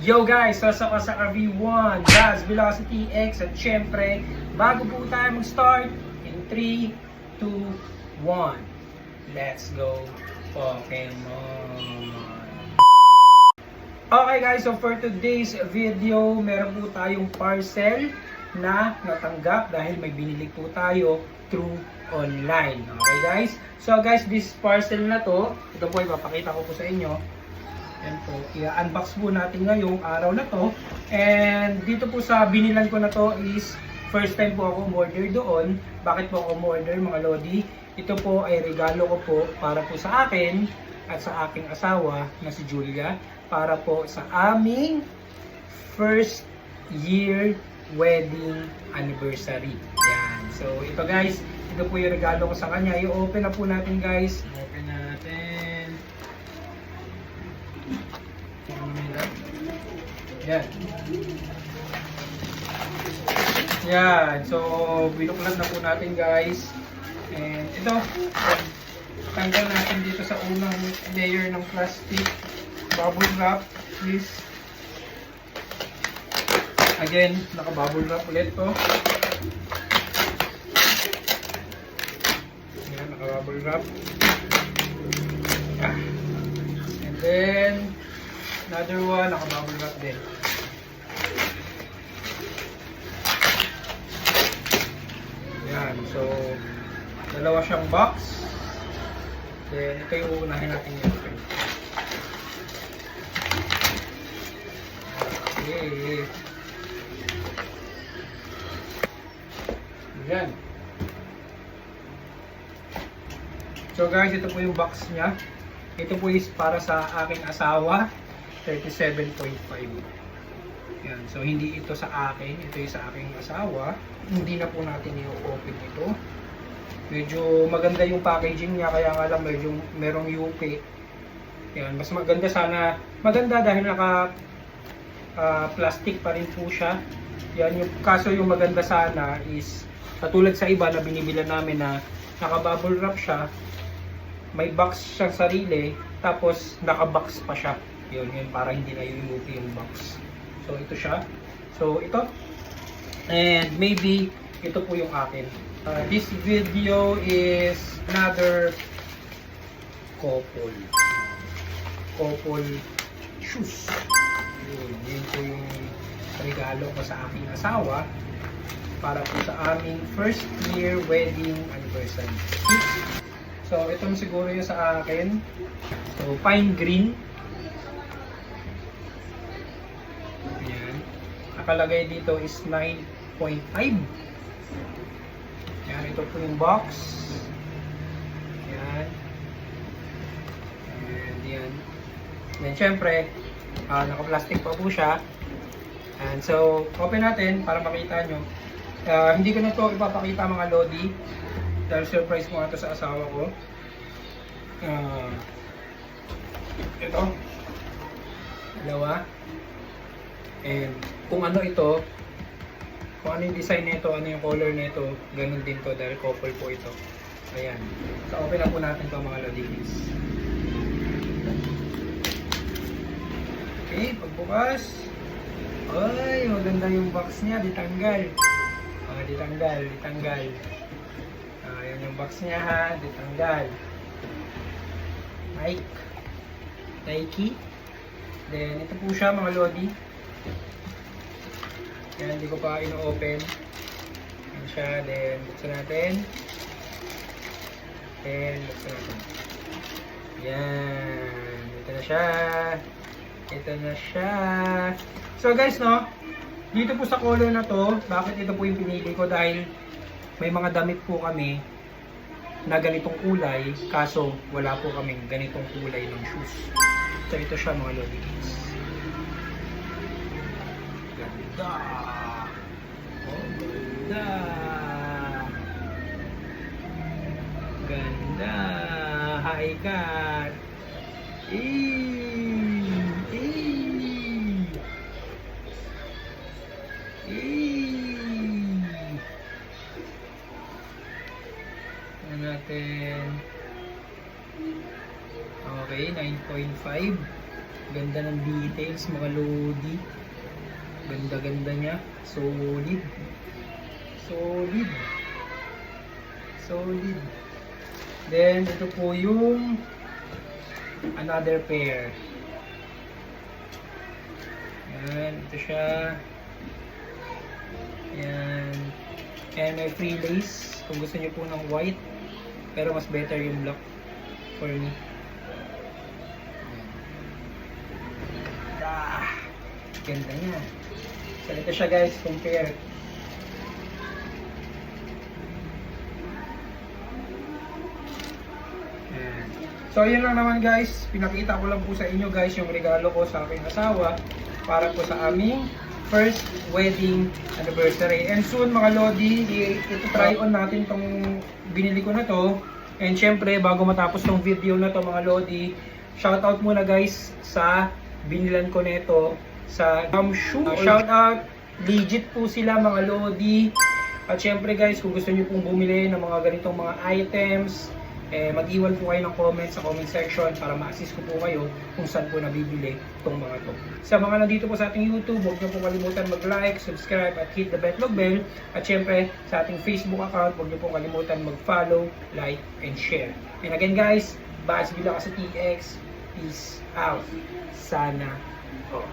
Yo guys, sasa ka sa RV1, Raz Velocity X at syempre, bago po tayo mag-start, in 3, 2, 1, let's go Pokemon! Okay guys, so for today's video, meron po tayong parcel na natanggap dahil may binili po tayo through online. Okay guys? So guys, this parcel na to, ito po ipapakita ko po sa inyo. Yan po, i-unbox po natin ngayong araw na to. And dito po sa binilan ko na to is first time po ako umorder doon. Bakit po ako umorder mga lodi? Ito po ay regalo ko po para po sa akin at sa aking asawa na si Julia. Para po sa aming first year wedding anniversary. Yan. So ito guys, ito po yung regalo ko sa kanya. I-open na po natin guys. Open natin. Yan. Yan. So, binuklat na po natin guys. And ito, tanggal natin dito sa unang layer ng plastic. Bubble wrap, please. Again, naka-bubble wrap ulit to. Yan, naka-bubble wrap. And then, another one, naka-bubble wrap din. Yan, so dalawa siyang box. Then ito yung unahin natin yung open. Okay. Yan. So guys, ito po yung box niya. Ito po is para sa aking asawa. 37.5. Yan. So, hindi ito sa akin. Ito yung sa aking asawa. Hindi na po natin i-open ito. Medyo maganda yung packaging niya. Kaya nga lang medyo merong UP. Yan. Mas maganda sana. Maganda dahil naka plastic pa rin po siya. Yan. Kaso yung maganda sana is katulad sa iba na binibilan namin na naka-bubble wrap siya. May box siyang sarili. Tapos naka-box pa siya. Yun, para hindi na yung UP yung box. So, ito siya. So, ito. And maybe, ito po yung akin. This video is another couple shoes. Yun po yung regalo ko sa aking asawa para po sa aming first year wedding anniversary. So, itong siguro yung sa akin. So, pine green. Nakalagay dito is 9.5. Yan, ito po yung box. Yan. And yan. Then syempre, naka-plastic pa po siya. And so, open natin para makita nyo. Hindi ko na ito ipapakita mga lodi. Dahil surprise mo ito sa asawa ko. Ito. Dalawa. And kung ano ito, kung ano yung design nito, ano yung color nito, ganun din to dahil couple po ito. Ayan. So open na po natin ito mga lodikis. Okay, pagbukas. Ay, maganda yung box niya, ditanggal. Ditanggal. Ayan yung box niya ha, ditanggal. Nike. Then ito po siya mga lodi. Yan, hindi ko pa ino-open. Yan siya, then buksan natin. Then buksan natin. Yan, ito na siya. So guys, no, dito po sa color na to, bakit ito po yung pinili ko? Dahil may mga damit po kami na ganitong kulay, kaso wala po kaming ganitong kulay ng shoes. So ito siya mga lodis. Ganda! Oh, ganda! Hi, cat! Ano natin? Okay, 9.5. Ganda ng details mga lodi. Ganda-ganda niya. Solid. Solid. Solid. Then, ito po yung another pair. Yan. Ito siya. Yan. And may free lace. Kung gusto niyo po ng white. Pero mas better yung black for me. Ah, ganda niya. So, ito siya guys. Compare. So, yun lang naman guys. Pinakita ko lang po sa inyo guys yung regalo ko sa aking asawa para po sa aming first wedding anniversary. And soon mga lodi, ito try on natin tong binili ko na to. And syempre, bago matapos tong video na to mga lodi, shoutout muna guys sa binilan ko nito sa Shoe. Shoutout, legit po sila mga lodi. At syempre guys, kung gusto niyo pong bumili ng mga ganitong mga items, mag-iwan po kayo ng comment sa comment section para ma-assist ko po kayo kung saan po nabibili itong mga to. Sa mga nandito po sa ating YouTube, huwag niyo po kalimutan mag-like, subscribe at hit the bell. At syempre, sa ating Facebook account, huwag niyo po kalimutan mag-follow, like, and share. And again guys, Bas Bila ka sa TX. Peace out. Sana all.